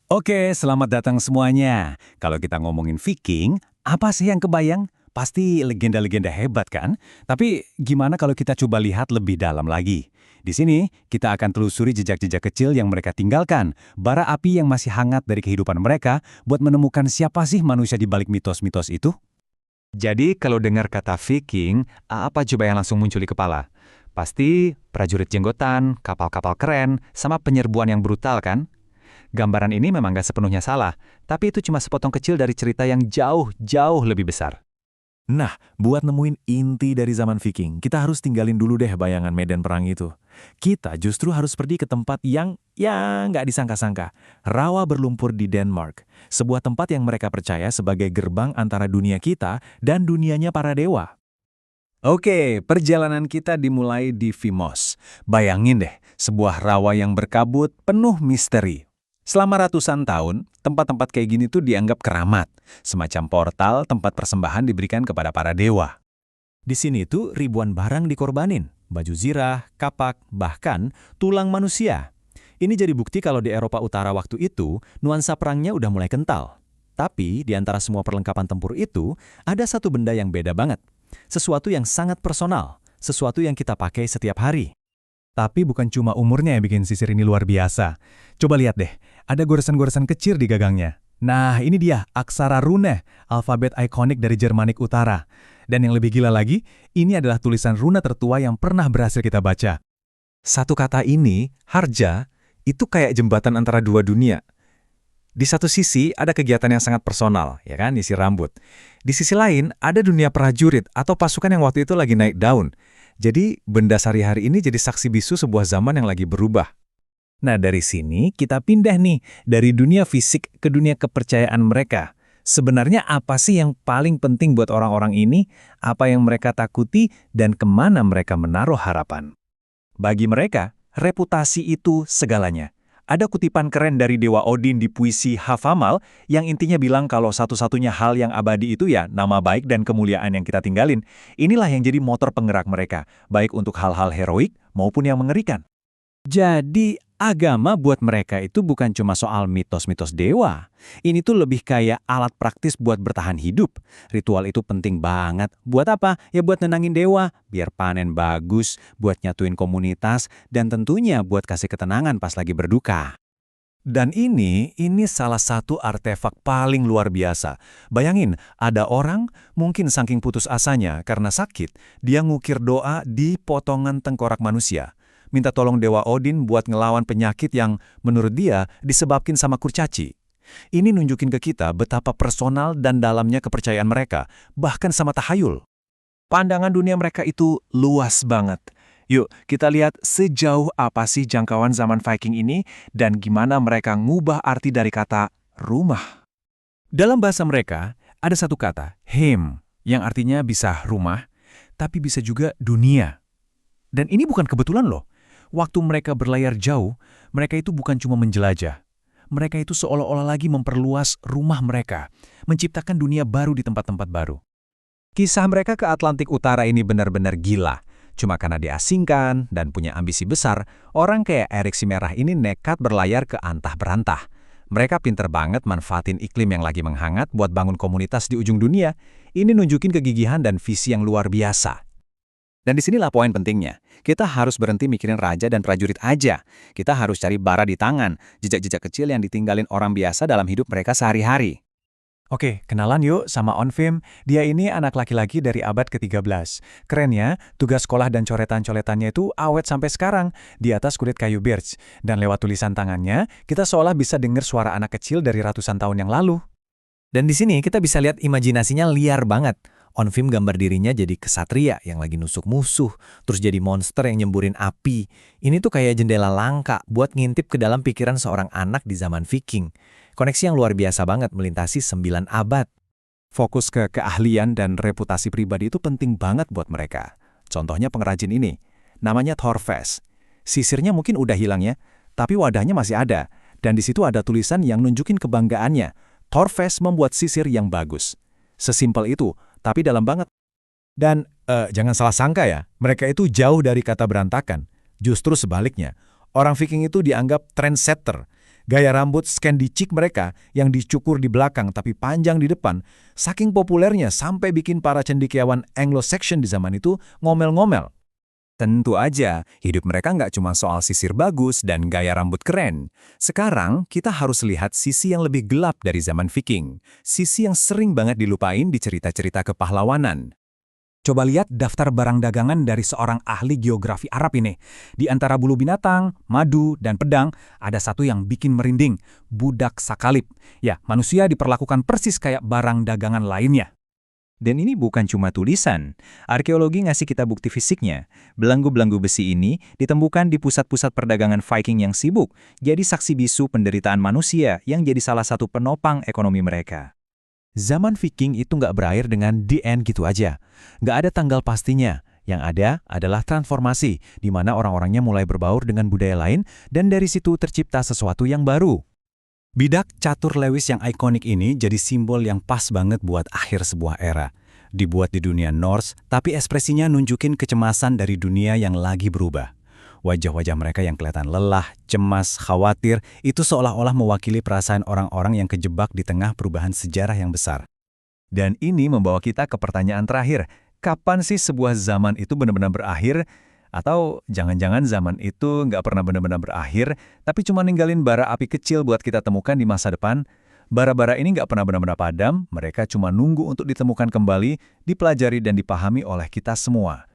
Oke, selamat datang semuanya. Kalau kita ngomongin Viking, apa sih yang kebayang? Pasti legenda-legenda hebat kan? Tapi gimana kalau kita coba lihat lebih dalam lagi? Di sini, kita akan telusuri jejak-jejak kecil yang mereka tinggalkan, bara api yang masih hangat dari kehidupan mereka, buat menemukan siapa sih manusia di balik mitos-mitos itu? Jadi kalau dengar kata Viking, apa coba yang langsung muncul di kepala? Pasti prajurit jenggotan, kapal-kapal keren, sama penyerbuan yang brutal kan? Gambaran ini memang gak sepenuhnya salah, tapi itu cuma sepotong kecil dari cerita yang jauh-jauh lebih besar. Nah, buat nemuin inti dari zaman Viking, kita harus tinggalin dulu deh bayangan medan perang itu. Kita justru harus pergi ke tempat yang nggak disangka-sangka. Rawa berlumpur di Denmark. Sebuah tempat yang mereka percaya sebagai gerbang antara dunia kita dan dunianya para dewa. Oke, perjalanan kita dimulai di Vimos. Bayangin deh, sebuah rawa yang berkabut penuh misteri. Selama ratusan tahun, tempat-tempat kayak gini tuh dianggap keramat. Semacam portal tempat persembahan diberikan kepada para dewa. Di sini tuh ribuan barang dikorbanin. Baju zirah, kapak, bahkan tulang manusia. Ini jadi bukti kalau di Eropa Utara waktu itu, nuansa perangnya udah mulai kental. Tapi di antara semua perlengkapan tempur itu, ada satu benda yang beda banget. Sesuatu yang sangat personal, sesuatu yang kita pakai setiap hari. Tapi bukan cuma umurnya yang bikin sisir ini luar biasa. Coba lihat deh, ada goresan-goresan kecil di gagangnya. Nah, ini dia, aksara rune, alfabet ikonik dari Jermanik Utara. Dan yang lebih gila lagi, ini adalah tulisan runa tertua yang pernah berhasil kita baca. Satu kata ini, harja, itu kayak jembatan antara dua dunia. Di satu sisi ada kegiatan yang sangat personal, ya kan, isi rambut. Di sisi lain ada dunia prajurit atau pasukan yang waktu itu lagi naik daun. Jadi benda sehari-hari ini jadi saksi bisu sebuah zaman yang lagi berubah. Nah, dari sini kita pindah nih, dari dunia fisik ke dunia kepercayaan mereka. Sebenarnya apa sih yang paling penting buat orang-orang ini? Apa yang mereka takuti dan kemana mereka menaruh harapan? Bagi mereka, reputasi itu segalanya. Ada kutipan keren dari Dewa Odin di puisi Havamal yang intinya bilang kalau satu-satunya hal yang abadi itu ya nama baik dan kemuliaan yang kita tinggalin. Inilah yang jadi motor penggerak mereka, baik untuk hal-hal heroik maupun yang mengerikan. Jadi, agama buat mereka itu bukan cuma soal mitos-mitos dewa. Ini tuh lebih kayak alat praktis buat bertahan hidup. Ritual itu penting banget. Buat apa? Ya buat nenangin dewa, biar panen bagus, buat nyatuin komunitas, dan tentunya buat kasih ketenangan pas lagi berduka. Dan ini salah satu artefak paling luar biasa. Bayangin, ada orang mungkin saking putus asanya karena sakit, dia ngukir doa di potongan tengkorak manusia. Minta tolong Dewa Odin buat ngelawan penyakit yang menurut dia disebabkan sama kurcaci. Ini nunjukin ke kita betapa personal dan dalamnya kepercayaan mereka, bahkan sama tahayul. Pandangan dunia mereka itu luas banget. Yuk, kita lihat sejauh apa sih jangkauan zaman Viking ini dan gimana mereka ngubah arti dari kata rumah. Dalam bahasa mereka, ada satu kata, heim, yang artinya bisa rumah, tapi bisa juga dunia. Dan ini bukan kebetulan loh. Waktu mereka berlayar jauh, mereka itu bukan cuma menjelajah. Mereka itu seolah-olah lagi memperluas rumah mereka, menciptakan dunia baru di tempat-tempat baru. Kisah mereka ke Atlantik Utara ini benar-benar gila. Cuma karena diasingkan dan punya ambisi besar, orang kayak Erik si Merah ini nekat berlayar ke antah berantah. Mereka pinter banget manfaatin iklim yang lagi menghangat buat bangun komunitas di ujung dunia. Ini nunjukin kegigihan dan visi yang luar biasa. Dan disinilah poin pentingnya. Kita harus berhenti mikirin raja dan prajurit aja. Kita harus cari bara di tangan, jejak-jejak kecil yang ditinggalin orang biasa dalam hidup mereka sehari-hari. Oke, kenalan yuk sama Onvim. Dia ini anak laki-laki dari abad ke-13. Kerennya, tugas sekolah dan coretan-coletannya itu awet sampai sekarang, di atas kulit kayu birch. Dan lewat tulisan tangannya, kita seolah bisa dengar suara anak kecil dari ratusan tahun yang lalu. Dan di sini kita bisa lihat imajinasinya liar banget. Onvim gambar dirinya jadi kesatria yang lagi nusuk musuh, terus jadi monster yang nyemburin api. Ini tuh kayak jendela langka buat ngintip ke dalam pikiran seorang anak di zaman Viking. Koneksi yang luar biasa banget melintasi 9 abad. Fokus ke keahlian dan reputasi pribadi itu penting banget buat mereka. Contohnya pengrajin ini, namanya Thorfes. Sisirnya mungkin udah hilang ya, tapi wadahnya masih ada. Dan di situ ada tulisan yang nunjukin kebanggaannya. Thorfes membuat sisir yang bagus. Sesimpel itu, tapi dalam banget. Dan jangan salah sangka ya, mereka itu jauh dari kata berantakan. Justru sebaliknya, orang Viking itu dianggap trendsetter. Gaya rambut Scandicik mereka yang dicukur di belakang tapi panjang di depan, saking populernya sampai bikin para cendekiawan Anglo-Saxon di zaman itu ngomel-ngomel. Tentu aja, hidup mereka nggak cuma soal sisir bagus dan gaya rambut keren. Sekarang, kita harus lihat sisi yang lebih gelap dari zaman Viking. Sisi yang sering banget dilupain di cerita-cerita kepahlawanan. Coba lihat daftar barang dagangan dari seorang ahli geografi Arab ini. Di antara bulu binatang, madu, dan pedang, ada satu yang bikin merinding, budak sakalib. Ya, manusia diperlakukan persis kayak barang dagangan lainnya. Dan ini bukan cuma tulisan. Arkeologi ngasih kita bukti fisiknya. Belenggu-belenggu besi ini ditemukan di pusat-pusat perdagangan Viking yang sibuk, jadi saksi bisu penderitaan manusia yang jadi salah satu penopang ekonomi mereka. Zaman Viking itu nggak berakhir dengan the end gitu aja. Nggak ada tanggal pastinya. Yang ada adalah transformasi, di mana orang-orangnya mulai berbaur dengan budaya lain, dan dari situ tercipta sesuatu yang baru. Bidak catur Lewis yang ikonik ini jadi simbol yang pas banget buat akhir sebuah era. Dibuat di dunia Norse, tapi ekspresinya nunjukin kecemasan dari dunia yang lagi berubah. Wajah-wajah mereka yang kelihatan lelah, cemas, khawatir, itu seolah-olah mewakili perasaan orang-orang yang kejebak di tengah perubahan sejarah yang besar. Dan ini membawa kita ke pertanyaan terakhir. Kapan sih sebuah zaman itu benar-benar berakhir? Atau jangan-jangan zaman itu nggak pernah benar-benar berakhir, tapi cuma ninggalin bara api kecil buat kita temukan di masa depan? Bara-bara ini nggak pernah benar-benar padam, mereka cuma nunggu untuk ditemukan kembali, dipelajari dan dipahami oleh kita semua.